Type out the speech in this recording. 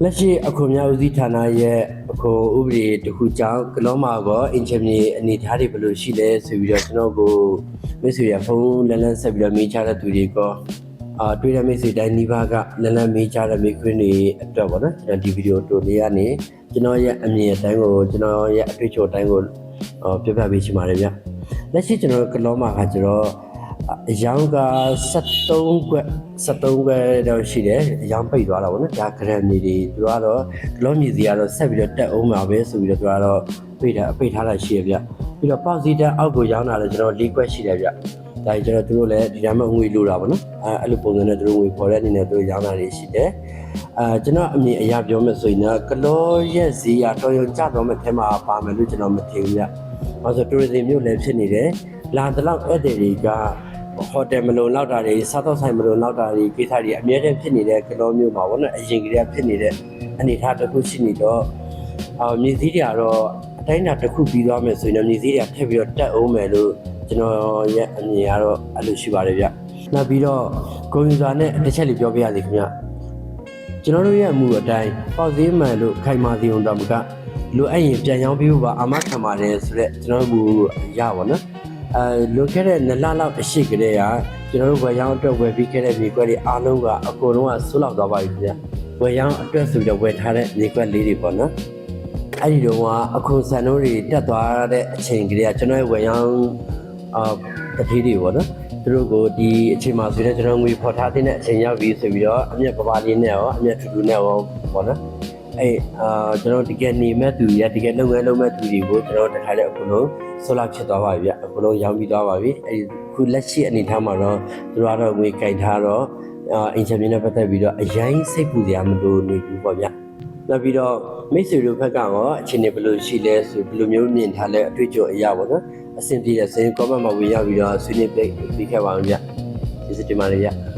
လက်ရှိအခုမြောက်ဦးစီးဌာနရဲ့အခုဥပဒေတစ်ခုကြောင့်ကလောမှာကအင်ဂျင်နီယာအနေထားတွေဘယ်လိုရှိလဲဆိုပြီးတော့ကျွန်တော်ကိုမိတ်ဆွေရဖုန်းလန်းလန်းဆက်ပြီးတော့မေးချတဲ့သူတွေကတွေ့တဲ့မိတ်ဆွေတိုင်းနီးပါးကလန်းလန်းမေးချတဲ့မိခွန်းတွေအတွက်ပေါ့နော်ကျွန်တော်ဒီဗီဒီယိုတိုလေးကနေကျွန်တော်ရဲ့အမြင်အတိုင်းကိုကျွန်တော်ရဲ့အတွေ့အကြုံအတိုင်းကိုပြပြပေးချင်ပါတယ်ဗျလက်ရှိကျွန်တော်ကလောမှာကကျွန်တော်အယောင်က73ခွက်တော့ရှိတယ်အယောင်ပိတ်သွားတာပေါ့နော်ဒါဂရမ်မြေတွေသူကတော့ကလောမြေစီကတော့ဆက်ပြီးတော့တက်အောင်မှာပဲဆိုပြီးတော့သူကတော့ပိတ်ထားတာရှိရဗျပြီးတော့ပေါက်စီတန်းအောက်ကိုရောင်းတာလည်းကျွန်တော်၄ခွက်ရှိတယ်ဗျဒါကျွန်တော်သူတို့လည်းဒီတိုင်းမှငွေလိုတာပေါ့နော်အဲ့လိုပုံစံနဲ့သူတို့ငွေပေါ်တဲ့အနေနဲ့သူတို့ရောင်းတာတွေရှိတယ်ကျွန်တော်အမြင်အရပြောမယ်ဆိုရင်တော့ကလောရဲ့ဈေးကတော်ရုံကျတော့မဲ့ထဲမှာပါမယ်လို့ကျွန်တော်မထင်ဘူးဗျဘာလို့ဆိုတူရစ်ဇင်မြို့လည်းဖြစ်နေတယ်လာတလောက်ဧည့်သည်တွေကဟိုတယ်မလုံလောက်တာတွေစားတော့ဆိုင်မလုံလောက်တာတွေကိစ္စတွေအများကြီးဖြစ်နေတဲ့ကလောမျိုးမှာပေါ့နော်အရင်ကတည်းကဖြစ်နေတဲ့အနေအထားတစ်ခုရှိနေတော့မြေစည်းတွေကတော့အတိုင်းအတာတစ်ခုပြီးသွားမယ်ဆိုရင်မြေစည်းတွေထပ်ပြီးတော့တက်အောင်မယ်လို့ကျွန်တော်ရဲ့အမြင်ကတော့အဲ့လိုရှိပါတယ်ဗျနောက်ပြီးတော့ဂုဏ်ယူစွာနဲ့တစ်ချက်လေးပြောပြရစီခင်ဗျကျွန်တော်တို့ရဲ့အမှုအတိုင်းပေါက်ဈေးမှန်လို့ခိုင်မာစီအောင်တော့မကလိုအပ်ရင်ပြန်ရောင်းပေးဖို့ပါအာမခံပါတယ်ဆိုတော့ကျွန်တော်တို့ရပါနော်လွန်ခဲ့တဲ့2လလောက်အရှိကလေးကကျွန်တော်တို့ဝယ်ရောင်းအတွက်ဝယ်ပြီးခဲ့တဲ့မြေကွက်တွေအားလုံးကအကုန်လုံးကဆွလောက်သွားပါပြီဗျဝယ်ရောင်းအတွက်ဆိုတော့ဝယ်ထားတဲ့မြေကွက်လေးတွေပေါ့နော်အဲ့ဒီတော့အခုစံနှုန်းတွေတက်သွားတဲ့အချိန်ကလေးကကျွန်တော်ရဲ့ဝယ်ရောင်းတတိတွေပေါ့နော်သူတို့ကိုဒီအချိန်မှာဆိုရင်ကျွန်တော်ငွေဖော်ထားတဲ့အချိန်ရောက်ပြီဆိုပြီးတော့အမြတ်ပပလေးနဲ့ရောအမြတ်ထူထူနဲ့ရောပေါ့နော်ကျွန်တော်တကယ်နေမဲ့သူရတကယ်လုပ်ငန်းလုပ်မဲ့သူတွေကိုကျွန်တော်တခါတည်းအခုလုံးဆိုလာဖြစ်သွားပါပြီအခုလုံးရောင်းပြီးသွားပါပြီခုလက်ရှိအနေထားမှာတော့သူတို့ကတော့ငွေကင်ထားတော့အင်ဂျင်နီယာနဲ့ပတ်သက်ပြီးတော့အရင်စိတ်ပူစရာမလိုနေဘူးပေါ့ဗျနောက်ပြီးတော့မိတ်ဆွေတို့ဘက်ကရောအခြေအနေဘယ်လိုရှိလဲဆိုဘယ်လိုမျိုးမြင်ထားလဲအတွေ့အကြုံအရာပေါ့နော်အဆင်ပြေတဲ့စင် comment မှာဝင်ရောက်ပြီးတော့ဆွေးနွေးပေးခဲ့ပါဦးဗျကျေးဇူးတင်ပါတယ်ဗျ